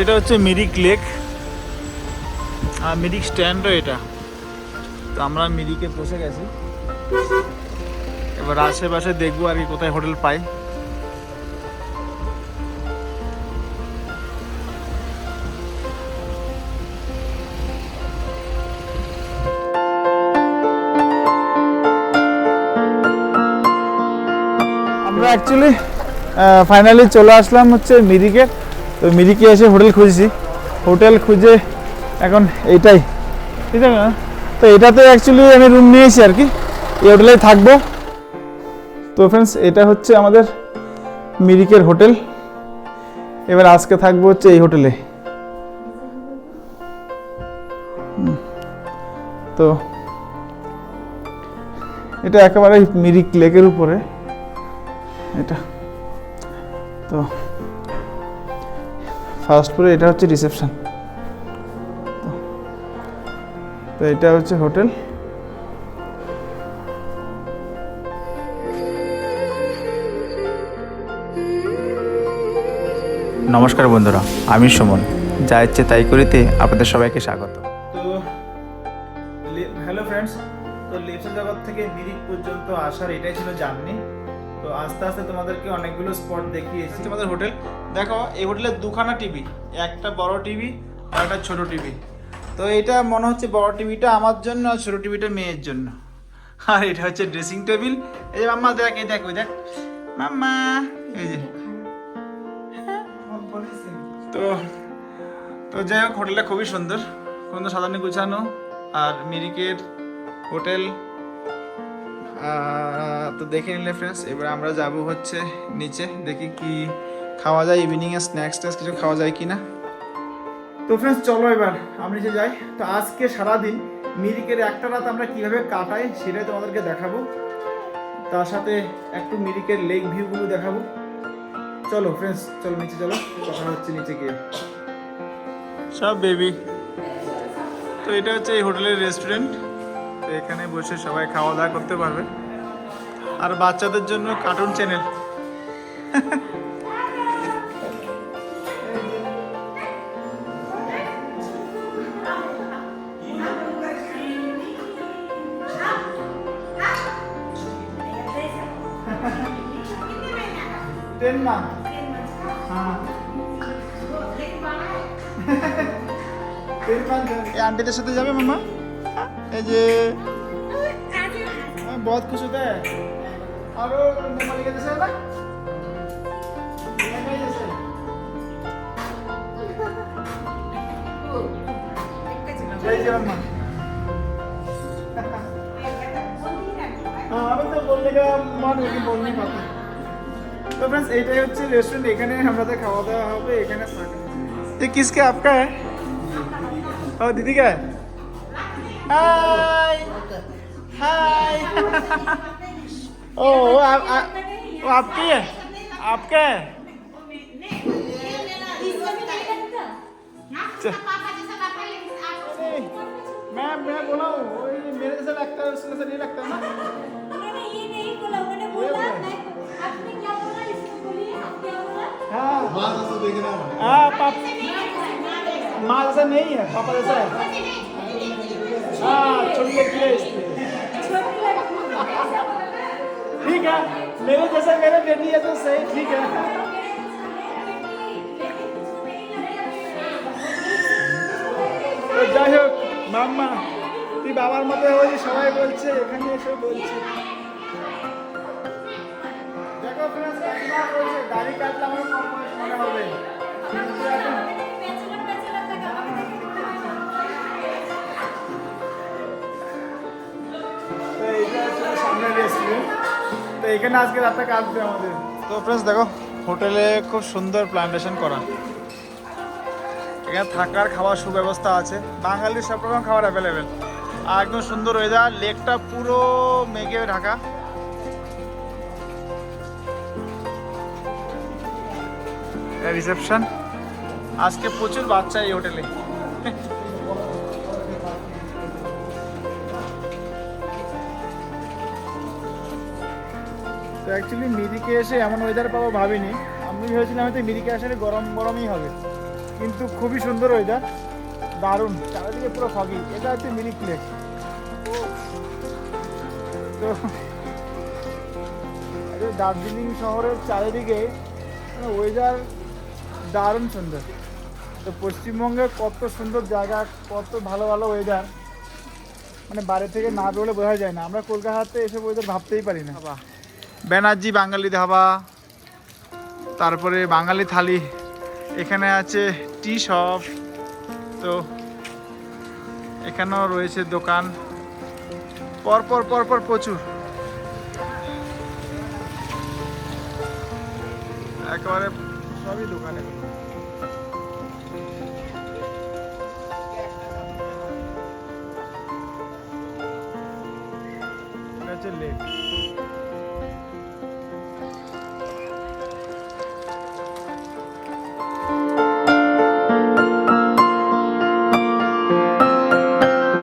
এটা হচ্ছে মিরিক লেক আর মিরিক স্ট্যান্ডও এটা। তো আমরা মিরিকে বসে গেছি, এবার আশেপাশে দেখবো আর কি কোথায় হোটেল পাই। আমরা অ্যাকচুয়ালি ফাইনালি চলে আসলাম হচ্ছে মিরিকে। তো মিরিকে এসে হোটেল খুঁজছি, হোটেল খুঁজে এখন এইটাই, ঠিক আছে না? তো এটাতে অ্যাকচুয়ালি আমি রুম নিয়েছি আর কি, এই হোটেলেই থাকবো। তো ফ্রেন্ডস, এটা হচ্ছে আমাদের মিরিকের হোটেল। এবার আজকে থাকবো হচ্ছে এই হোটেলে। তো এটা একেবারে মিরিক লেকের উপরে এটা। তো ফার্স্ট ফ্লোরে এটা হচ্ছে রিসেপশন। তো এটা হচ্ছে হোটেল। নমস্কার বন্ধুরা, আমি সুমন, যা ইচ্ছে তাই করিতে আপনাদের সবাইকে স্বাগত। তো হ্যালো ফ্রেন্ডস, তো লেপসা জগৎ থেকে মিরিক পর্যন্ত আসার এটাই ছিল জার্নি। তো আস্তে আস্তে তোমাদেরকে অনেকগুলো স্পট দেখিয়েছি। আমাদের হোটেল দেখো, এই হোটেলে দুখানা টিভি, একটা বড় টিভি আর একটা ছোট টিভি। তো এটা মনে হচ্ছে বড় টিভিটা আমার জন্য আর ছোট টিভিটা মেয়ের জন্য। আর এটা হচ্ছে ড্রেসিং টেবিল। এই যে মাম্মা দেখ, এই দেখ, ওই দেখ মাম্মা, এই যে। তো তো যাই হোক, হোটেলটা খুবই সুন্দর, সুন্দর সাজানো গুছানো। আর মিরিকের হোটেল তো দেখে নিলে ফ্রেন্ডস। এবার আমরা যাব হচ্ছে নিচে, দেখি কি খাওয়া যায়, ইভিনিংয়ে স্ন্যাক্স ট্যাক্স কিছু খাওয়া যায় কি না। তো ফ্রেন্ডস চলো এবার আমরা নিচে যাই। তো আজকে সারাদিন মিরিকের একটা রাত আমরা কিভাবে কাটাই সেটাই তোমাদেরকে দেখাবো, তার সাথে একটু মিরিকের লেক ভিউগুলো দেখাবো। চলো ফ্রেন্ডস, চলো নিচে চলো, কথা হচ্ছে নিচে গিয়ে। সব বেবি। তো এটা হচ্ছে এই হোটেলের রেস্টুরেন্ট। তো এখানে বসে সবাই খাওয়া দাওয়া করতে পারবে। আর বাচ্চাদের জন্য কার্টুন চ্যানেল। আন্টিদের সাথে যাবে মামা? এই যে बहुत खुश होता है। और मालिक जैसे है ना, जैसे जय जय मामा। हाँ, अभी तो बोलने का मन है कि बोल नहीं पाते। तो फ्रेंड्स এইটাই হচ্ছে রেস্টুরেন্ট, এখানে আমাদের খাওয়া দাওয়া হবে। এখানে ये किसका, आपका है? और दीदी का है? हाय हाय। ओ वो आपकी है, आपका है? मैं बोला हूँ मेरे जैसा लगता है, उसके जैसा नहीं लगता ना। उन्होंने ये नहीं बोला, उन्होंने बोला आपने क्या बोला, इसको बोलिए आप क्या बोला। हाँ माँ जैसा देखना है। हाँ माँ जैसा नहीं है, पापा जैसा है। हाँ छोटी लड़की है इसलिए। ठीक है, मेरे जैसा मेरे बेटी है तो सही, ठीक है। তো যাই হোক মাম্মা, তুই বাবার মতো হয়ে সবাই বলছে, এখানে এসে বলছে। দেখো ফ্রেন্ডস, কাকিমা বলছে দাড়ি কাটলে আমার কম বয়স মনে হবে। তো এইটা হচ্ছে সামনে রেস্টুরেন্ট। তো এখানে আজকে রাতটা কাটবে আমাদের। তো ফ্রেন্ডস দেখো, হোটেলে খুব সুন্দর প্ল্যান্টেশন করা। এখানে থাকার খাওয়ার সুব্যবস্থা আছে, বাঙালির সব রকম খাবার অ্যাভেলেবেল। আর একদম সুন্দর ওয়েদার, লেকটা পুরো মেঘে ঢাকা। রিসেপশন, আজকে প্রচুর বাচ্চা এই হোটেলে। তো অ্যাকচুয়ালি মিরিকে এসে এমন ওয়েদার পাবো ভাবিনি। আমি ভেবেছিলাম হয়তো মিরিকে আসলে গরম গরমই হবে, কিন্তু খুবই সুন্দর ওয়েদার, দারুণ, চারিদিকে পুরো ফগি। এটা হচ্ছে মিরিক লেক। তো দার্জিলিং শহরের চারিদিকে ওয়েদার দারুণ সুন্দর। তো পশ্চিমবঙ্গে কত সুন্দর জায়গা, কত ভালো ভালো ওয়েদার, মানে বাইরে থেকে না বেরোলে বোঝা যায় না। আমরা কলকাতাতে এসব ওয়েদার ভাবতেই পারি না। ব্যানার্জি বাঙালি ধাবা, তারপরে বাঙালি থালি, এখানে আছে টি শপ, তো এখানেও রয়েছে দোকান পরপর পরপর প্রচুর, একেবারে সবই দোকান এগুলো। এটা হচ্ছে লেক।